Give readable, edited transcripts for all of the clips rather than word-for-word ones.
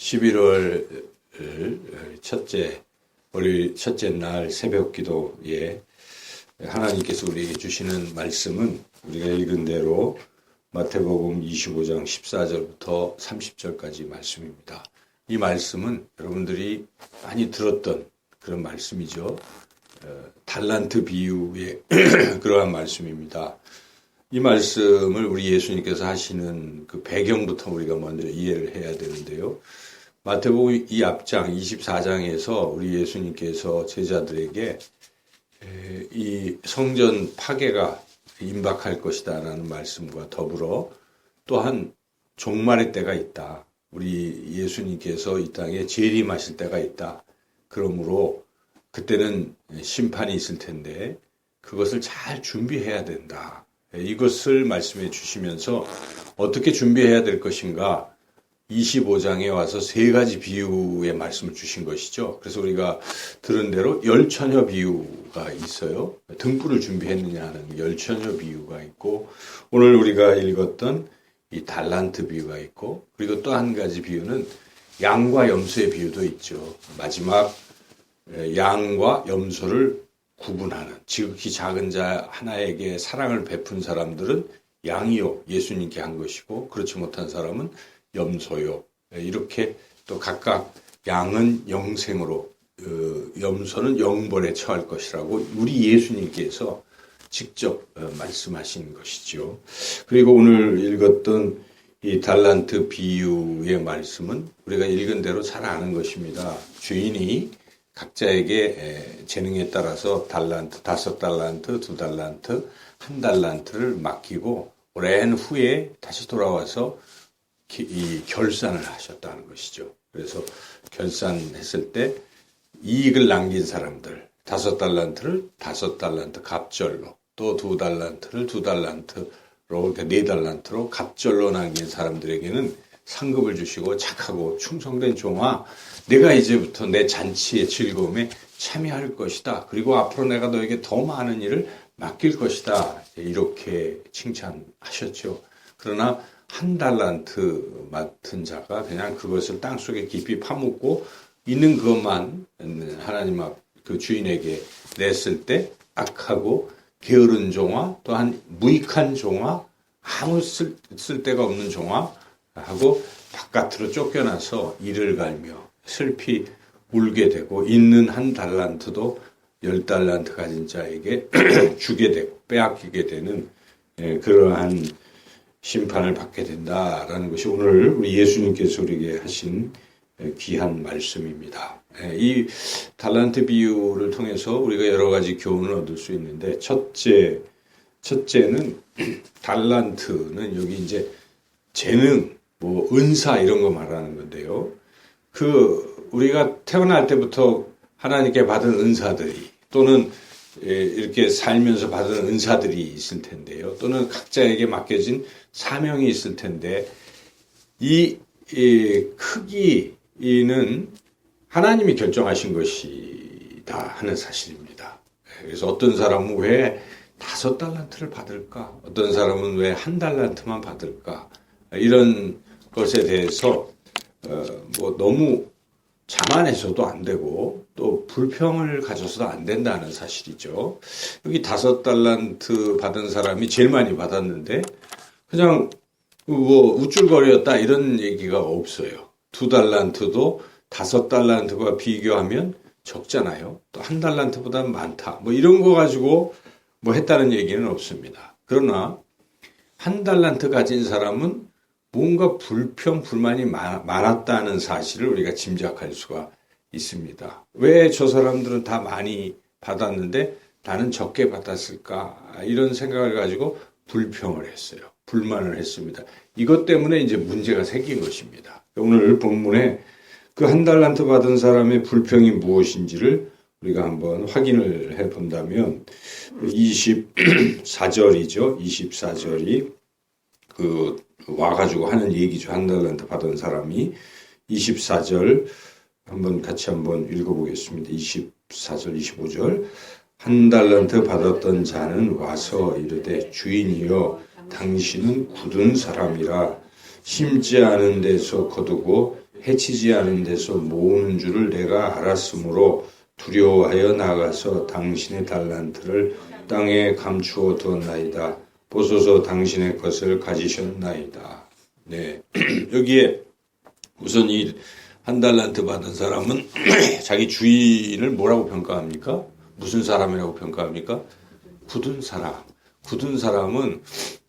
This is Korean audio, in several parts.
11월 월요일 첫째 날 새벽 기도에 하나님께서 우리에게 주시는 말씀은 우리가 읽은 대로 마태복음 25장 14절부터 30절까지 말씀입니다. 이 말씀은 여러분들이 많이 들었던 그런 말씀이죠. 달란트 비유의 그러한 말씀입니다. 이 말씀을 우리 예수님께서 하시는 그 배경부터 우리가 먼저 이해를 해야 되는데요. 마태복음 이 앞장 24장에서 우리 예수님께서 제자들에게 이 성전 파괴가 임박할 것이다 라는 말씀과 더불어 또한 종말의 때가 있다. 우리 예수님께서 이 땅에 재림하실 때가 있다. 그러므로 그때는 심판이 있을 텐데 그것을 잘 준비해야 된다. 이것을 말씀해 주시면서 어떻게 준비해야 될 것인가 25장에 와서 세 가지 비유의 말씀을 주신 것이죠. 그래서 우리가 들은 대로 열처녀 비유가 있어요. 등불을 준비했느냐 하는 열처녀 비유가 있고 오늘 우리가 읽었던 이 달란트 비유가 있고 그리고 또 한 가지 비유는 양과 염소의 비유도 있죠. 마지막 양과 염소를 구분하는 지극히 작은 자 하나에게 사랑을 베푼 사람들은 양이요 예수님께 한 것이고 그렇지 못한 사람은 염소요. 이렇게 또 각각 양은 영생으로 염소는 영벌에 처할 것이라고 우리 예수님께서 직접 말씀하신 것이죠. 그리고 오늘 읽었던 이 달란트 비유의 말씀은 우리가 읽은 대로 잘 아는 것입니다. 주인이 각자에게 재능에 따라서 달란트, 5달란트, 2달란트, 1달란트를 맡기고 오랜 후에 다시 돌아와서 이 결산을 하셨다는 것이죠. 그래서 결산했을 때 이익을 남긴 사람들 5달란트를 5달란트 갑절로 또 2달란트를 2달란트로 그러니까 4달란트로 갑절로 남긴 사람들에게는 상급을 주시고 착하고 충성된 종아 내가 이제부터 내 잔치의 즐거움에 참여할 것이다. 그리고 앞으로 내가 너에게 더 많은 일을 맡길 것이다. 이렇게 칭찬하셨죠. 그러나 1달란트 맡은 자가 그냥 그것을 땅속에 깊이 파묻고 있는 그것만 하나님 앞 그 주인에게 냈을 때 악하고 게으른 종아 또한 무익한 종아 아무 쓸데가 없는 종아 하고 바깥으로 쫓겨나서 이를 갈며 슬피 울게 되고 있는 1달란트도 10달란트 가진 자에게 주게 되고 빼앗기게 되는 그러한 심판을 받게 된다라는 것이 오늘 우리 예수님께서 우리에게 하신 귀한 말씀입니다. 이 달란트 비유를 통해서 우리가 여러 가지 교훈을 얻을 수 있는데 첫째는 달란트는 여기 이제 재능, 뭐 은사 이런 거 말하는 건데요. 우리가 태어날 때부터 하나님께 받은 은사들이 또는 이렇게 살면서 받은 은사들이 있을 텐데요. 또는 각자에게 맡겨진 사명이 있을 텐데 이 크기는 하나님이 결정하신 것이다 하는 사실입니다. 그래서 어떤 사람은 왜 5달란트를 받을까? 어떤 사람은 왜 1달란트만 받을까? 이런 것에 대해서 뭐 너무 자만해서도 안 되고 또 불평을 가져서도 안 된다는 사실이죠. 여기 5달란트 받은 사람이 제일 많이 받았는데 그냥 뭐 우쭐거렸다 이런 얘기가 없어요. 2달란트도 5달란트와 비교하면 적잖아요. 또 1달란트보다 많다. 뭐 이런 거 가지고 뭐 했다는 얘기는 없습니다. 그러나 1달란트 가진 사람은 뭔가 불평, 불만이 많았다는 사실을 우리가 짐작할 수가 있습니다. 왜 저 사람들은 다 많이 받았는데 나는 적게 받았을까? 이런 생각을 가지고 불평을 했어요. 불만을 했습니다. 이것 때문에 이제 문제가 생긴 것입니다. 오늘 본문에 그 1달란트 받은 사람의 불평이 무엇인지를 우리가 한번 확인을 해 본다면 24절이죠. 24절이 와가지고 하는 얘기죠. 1달란트 받은 사람이 24절 같이 한번 읽어보겠습니다. 24절, 25절 1달란트 받았던 자는 와서 이르되 주인이여 당신은 굳은 사람이라 심지 않은 데서 거두고 해치지 않은 데서 모으는 줄을 내가 알았으므로 두려워하여 나가서 당신의 달란트를 땅에 감추어 두었나이다. 보소서 당신의 것을 가지셨나이다. 네. 여기에 우선 이 한 달란트 받은 사람은 자기 주인을 뭐라고 평가합니까? 무슨 사람이라고 평가합니까? 굳은 사람. 굳은 사람은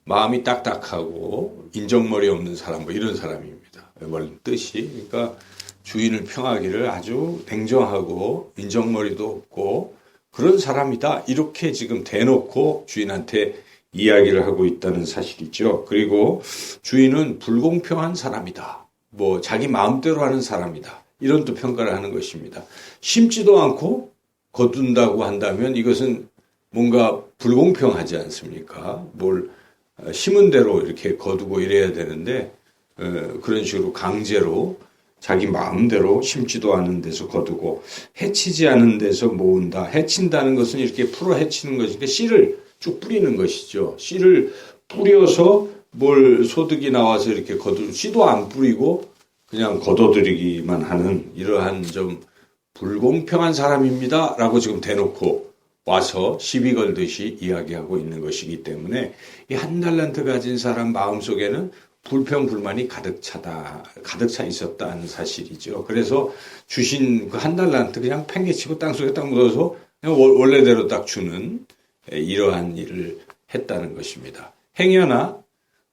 마음이 딱딱하고 인정머리 없는 사람, 뭐 이런 사람입니다. 원래 뜻이. 그러니까 주인을 평하기를 아주 냉정하고 인정머리도 없고 그런 사람이다. 이렇게 지금 대놓고 주인한테 이야기를 하고 있다는 사실이죠. 그리고 주인은 불공평한 사람이다. 뭐 자기 마음대로 하는 사람이다. 이런 또 평가를 하는 것입니다. 심지도 않고 거둔다고 한다면 이것은 뭔가 불공평하지 않습니까? 뭘 심은 대로 이렇게 거두고 이래야 되는데 그런 식으로 강제로 자기 마음대로 심지도 않은 데서 거두고 해치지 않은 데서 모은다. 해친다는 것은 이렇게 풀어 해치는 것이니까 씨를 쭉 뿌리는 것이죠. 씨를 뿌려서 뭘 소득이 나와서 이렇게 씨도 안 뿌리고 그냥 걷어들이기만 하는 이러한 좀 불공평한 사람입니다. 라고 지금 대놓고 와서 시비 걸듯이 이야기하고 있는 것이기 때문에 이 한 달란트 가진 사람 마음속에는 불평, 불만이 가득 차 있었다는 사실이죠. 그래서 주신 그 한 달란트 그냥 팽개치고 땅속에 딱 묻어서 그냥 원래대로 딱 주는 이러한 일을 했다는 것입니다. 행여나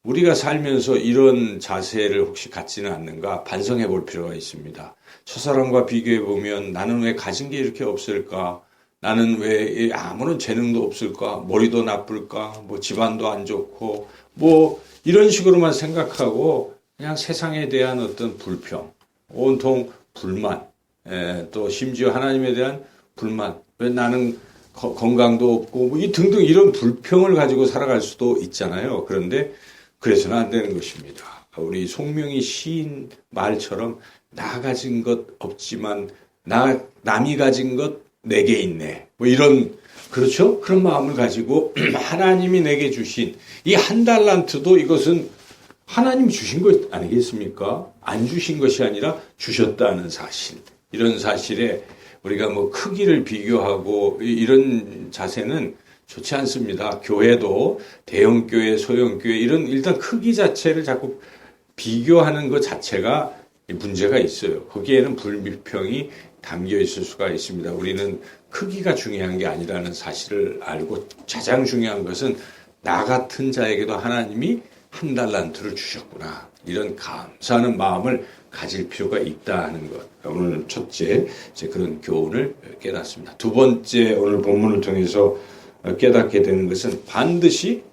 우리가 살면서 이런 자세를 혹시 갖지는 않는가 반성해 볼 필요가 있습니다. 저 사람과 비교해 보면 나는 왜 가진 게 이렇게 없을까? 나는 왜 아무런 재능도 없을까? 머리도 나쁠까? 뭐 집안도 안 좋고 뭐 이런 식으로만 생각하고 그냥 세상에 대한 어떤 불평, 온통 불만, 또 심지어 하나님에 대한 불만, 왜 나는 건강도 없고 뭐 이 등등 이런 불평을 가지고 살아갈 수도 있잖아요. 그런데 그래서는 안 되는 것입니다. 우리 송명희 시인 말처럼 나 가진 것 없지만 남이 가진 것 내게 있네. 뭐 이런 그렇죠? 그런 마음을 가지고 하나님이 내게 주신 이 한 달란트도 이것은 하나님이 주신 것 아니겠습니까? 안 주신 것이 아니라 주셨다는 사실. 이런 사실에 우리가 뭐 크기를 비교하고 이런 자세는 좋지 않습니다. 교회도 대형교회, 소형교회 이런 일단 크기 자체를 자꾸 비교하는 것 자체가 문제가 있어요. 거기에는 불비평이 담겨 있을 수가 있습니다. 우리는 크기가 중요한 게 아니라는 사실을 알고 가장 중요한 것은 나 같은 자에게도 하나님이 한 달란트를 주셨구나. 이런 감사하는 마음을 가질 필요가 있다 하는 것. 오늘 첫째 그런 교훈을 깨닫습니다. 두 번째 오늘 본문을 통해서 깨닫게 되는 것은 반드시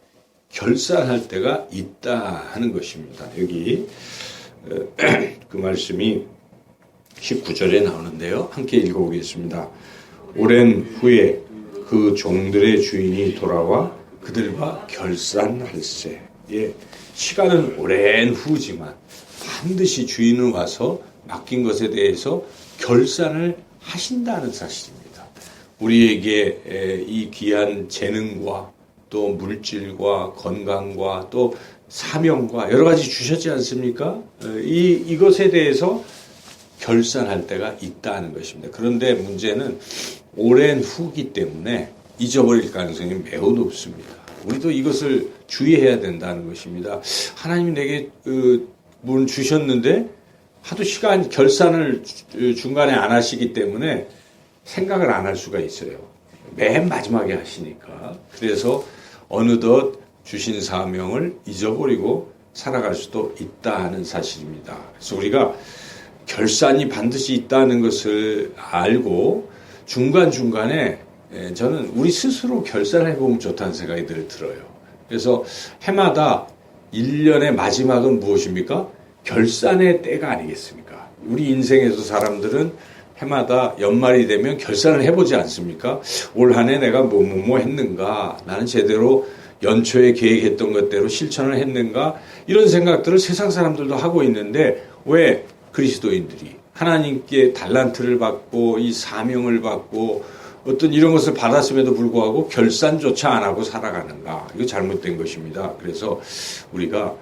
결산할 때가 있다 하는 것입니다. 여기 그 말씀이 19절에 나오는데요. 함께 읽어보겠습니다. 오랜 후에 그 종들의 주인이 돌아와 그들과 결산할세. 예, 시간은 오랜 후지만 반드시 주인은 와서 맡긴 것에 대해서 결산을 하신다는 사실입니다. 우리에게 이 귀한 재능과 또 물질과 건강과 또 사명과 여러 가지 주셨지 않습니까? 이것에 대해서 결산할 때가 있다는 것입니다. 그런데 문제는 오랜 후기 때문에 잊어버릴 가능성이 매우 높습니다. 우리도 이것을 주의해야 된다는 것입니다. 하나님이 내게 뭘 주셨는데 하도 시간 결산을 중간에 안 하시기 때문에 생각을 안 할 수가 있어요. 맨 마지막에 하시니까. 그래서 어느덧 주신 사명을 잊어버리고 살아갈 수도 있다 하는 사실입니다. 그래서 우리가 결산이 반드시 있다는 것을 알고 중간중간에 저는 우리 스스로 결산을 해보면 좋다는 생각이 늘 들어요. 그래서 해마다 1년의 마지막은 무엇입니까? 결산의 때가 아니겠습니까? 우리 인생에서 사람들은 해마다 연말이 되면 결산을 해보지 않습니까? 올 한 해 내가 뭐 했는가? 나는 제대로 연초에 계획했던 것대로 실천을 했는가? 이런 생각들을 세상 사람들도 하고 있는데 왜 그리스도인들이 하나님께 달란트를 받고 이 사명을 받고 어떤 이런 것을 받았음에도 불구하고 결산조차 안 하고 살아가는가? 이거 잘못된 것입니다. 그래서 우리가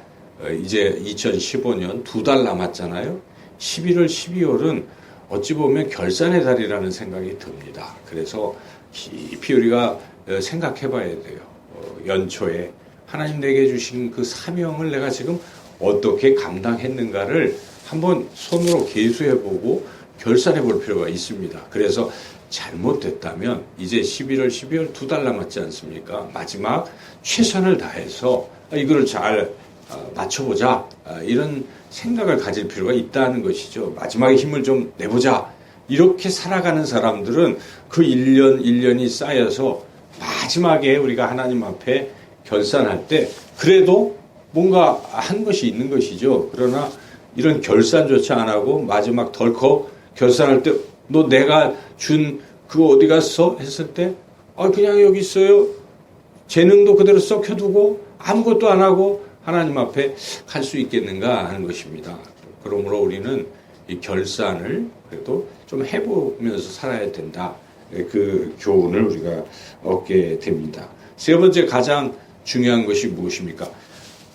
이제 2015년 2달 남았잖아요. 11월, 12월은 어찌 보면 결산의 달이라는 생각이 듭니다. 그래서 깊이 우리가 생각해 봐야 돼요. 연초에 하나님 내게 주신 그 사명을 내가 지금 어떻게 감당했는가를 한번 손으로 계수해보고 결산해볼 필요가 있습니다. 그래서 잘못됐다면 이제 11월, 12월 2달 남았지 않습니까? 마지막 최선을 다해서 이걸 잘 맞춰보자, 이런 생각을 가질 필요가 있다는 것이죠. 마지막에 힘을 좀 내보자. 이렇게 살아가는 사람들은 그 1년, 1년이 쌓여서 마지막에 우리가 하나님 앞에 결산할 때 그래도 뭔가 한 것이 있는 것이죠. 그러나 이런 결산조차 안 하고 마지막 덜컥 결산할 때 너 내가 준 그거 어디 갔어? 했을 때 그냥 여기 있어요. 재능도 그대로 썩혀두고 아무것도 안 하고 하나님 앞에 갈 수 있겠는가 하는 것입니다. 그러므로 우리는 이 결산을 그래도 좀 해보면서 살아야 된다. 그 교훈을 우리가 얻게 됩니다. 세 번째 가장 중요한 것이 무엇입니까?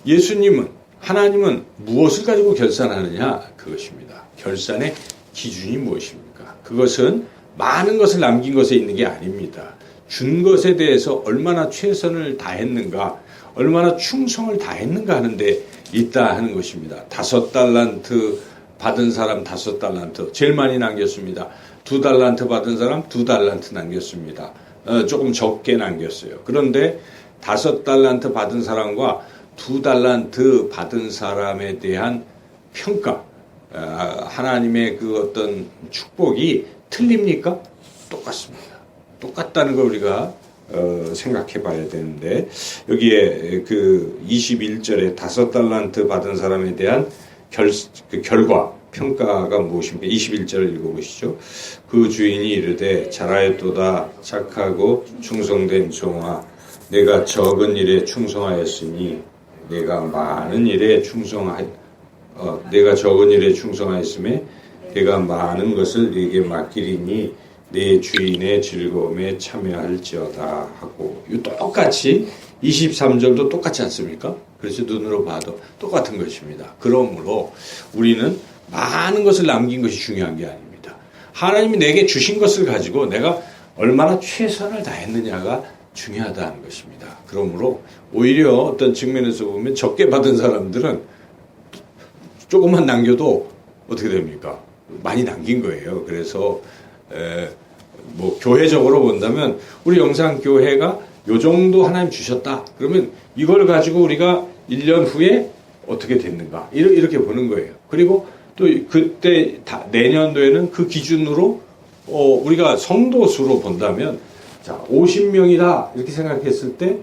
예수님은, 하나님은 무엇을 가지고 결산하느냐? 그것입니다. 결산의 기준이 무엇입니까? 그것은 많은 것을 남긴 것에 있는 게 아닙니다. 준 것에 대해서 얼마나 최선을 다했는가, 얼마나 충성을 다했는가 하는데 있다 하는 것입니다. 5달란트 받은 사람 5달란트, 제일 많이 남겼습니다. 2달란트 받은 사람 2달란트 남겼습니다. 조금 적게 남겼어요. 그런데 5달란트 받은 사람과 2달란트 받은 사람에 대한 평가, 하나님의 그 어떤 축복이 틀립니까? 똑같습니다. 똑같다는 걸 우리가 생각해 봐야 되는데, 여기에 그 21절에 5달란트 받은 사람에 대한 결과, 평가가 무엇입니까? 21절을 읽어보시죠. 그 주인이 이르되 잘하였도다 착하고 충성된 종아, 내가 적은 일에 충성하였으니 내가 적은 일에 충성하였음에 내가 많은 것을 네게 맡기리니 내 주인의 즐거움에 참여할지어다 하고, 똑같이 23절도 똑같지 않습니까? 그래서 눈으로 봐도 똑같은 것입니다. 그러므로 우리는 많은 것을 남긴 것이 중요한 게 아닙니다. 하나님이 내게 주신 것을 가지고 내가 얼마나 최선을 다했느냐가 중요하다는 것입니다. 그러므로 오히려 어떤 측면에서 보면 적게 받은 사람들은 조금만 남겨도 어떻게 됩니까? 많이 남긴 거예요. 그래서 교회적으로 본다면 우리 영상교회가 요 정도 하나님 주셨다. 그러면 이걸 가지고 우리가 1년 후에 어떻게 됐는가, 이렇게 보는 거예요. 그리고 또 그때 내년도에는 그 기준으로 우리가 성도 수로 본다면 50명이다 이렇게 생각했을 때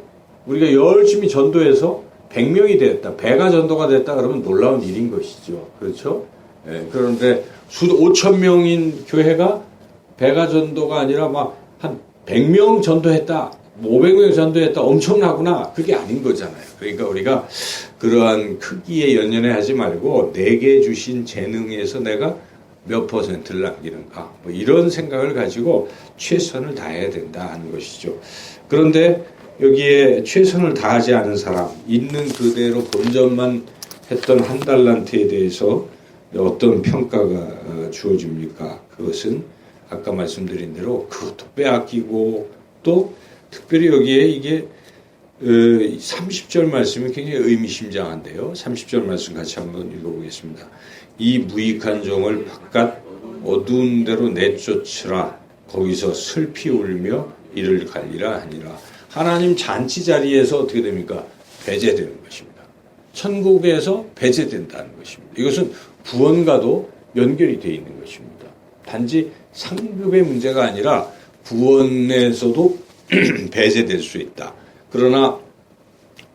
우리가 열심히 전도해서 100명이 됐다, 배가 전도가 됐다 그러면 놀라운 일인 것이죠. 그렇죠? 그런데 5,000명인 교회가 배가 전도가 아니라 한 100명 전도했다, 500명 전도했다, 엄청나구나. 그게 아닌 거잖아요. 그러니까 우리가 그러한 크기에 연연해 하지 말고 내게 주신 재능에서 내가 몇 퍼센트를 남기는가, 이런 생각을 가지고 최선을 다해야 된다 하는 것이죠. 그런데 여기에 최선을 다하지 않은 사람, 있는 그대로 본전만 했던 1달란트에 대해서 어떤 평가가 주어집니까? 그것은 아까 말씀드린 대로 그것도 빼앗기고, 또 특별히 여기에 이게 30절 말씀이 굉장히 의미심장한데요. 30절 말씀 같이 한번 읽어보겠습니다. 이 무익한 종을 바깥 어두운 데로 내쫓으라. 거기서 슬피 울며 이를 갈리라 하니라. 하나님 잔치 자리에서 어떻게 됩니까? 배제되는 것입니다. 천국에서 배제된다는 것입니다. 이것은 구원과도 연결이 되어 있는 것입니다. 단지 상급의 문제가 아니라 구원에서도 배제될 수 있다. 그러나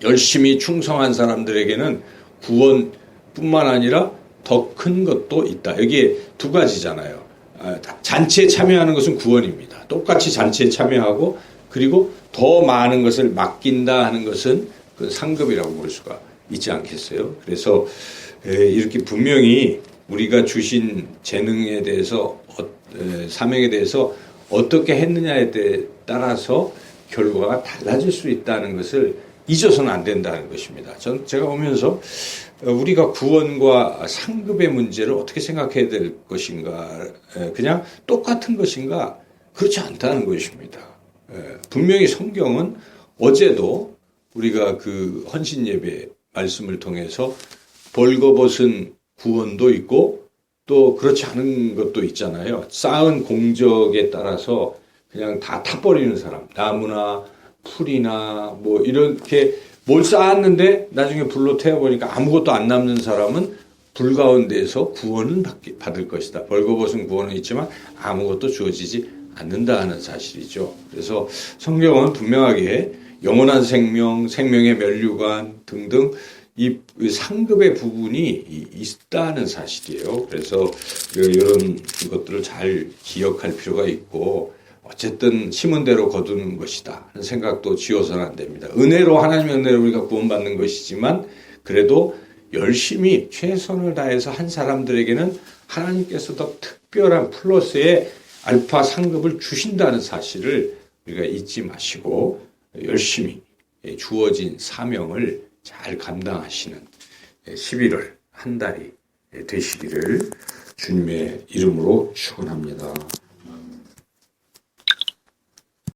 열심히 충성한 사람들에게는 구원뿐만 아니라 더 큰 것도 있다. 여기에 두 가지잖아요. 잔치에 참여하는 것은 구원입니다. 똑같이 잔치에 참여하고, 그리고 더 많은 것을 맡긴다 하는 것은 그 상급이라고 볼 수가 있지 않겠어요? 그래서 이렇게 분명히 우리가 주신 재능에 대해서, 사명에 대해서 어떻게 했느냐에 따라서 결과가 달라질 수 있다는 것을 잊어서는 안 된다는 것입니다. 제가 보면서 우리가 구원과 상급의 문제를 어떻게 생각해야 될 것인가, 그냥 똑같은 것인가, 그렇지 않다는 것입니다. 분명히 성경은 어제도 우리가 그 헌신 예배 말씀을 통해서 벌거벗은 구원도 있고 또 그렇지 않은 것도 있잖아요. 쌓은 공적에 따라서 그냥 다 타버리는 사람, 나무나 풀이나 뭐 이렇게 뭘 쌓았는데 나중에 불로 태워보니까 아무것도 안 남는 사람은 불 가운데에서 구원은 받을 것이다. 벌거벗은 구원은 있지만 아무것도 주어지지 않는다 하는 사실이죠. 그래서 성경은 분명하게 영원한 생명, 생명의 면류관 등등 이 상급의 부분이 있다는 사실이에요. 그래서 이런 것들을 잘 기억할 필요가 있고 어쨌든 심은 대로 거두는 것이다 하는 생각도 지워서는 안 됩니다. 은혜로 하나님의 은혜로 우리가 구원받는 것이지만 그래도 열심히 최선을 다해서 한 사람들에게는 하나님께서 더 특별한 플러스의 알파 상급을 주신다는 사실을 우리가 잊지 마시고 열심히 주어진 사명을 잘 감당하시는 11월 한 달이 되시기를 주님의 이름으로 축원합니다.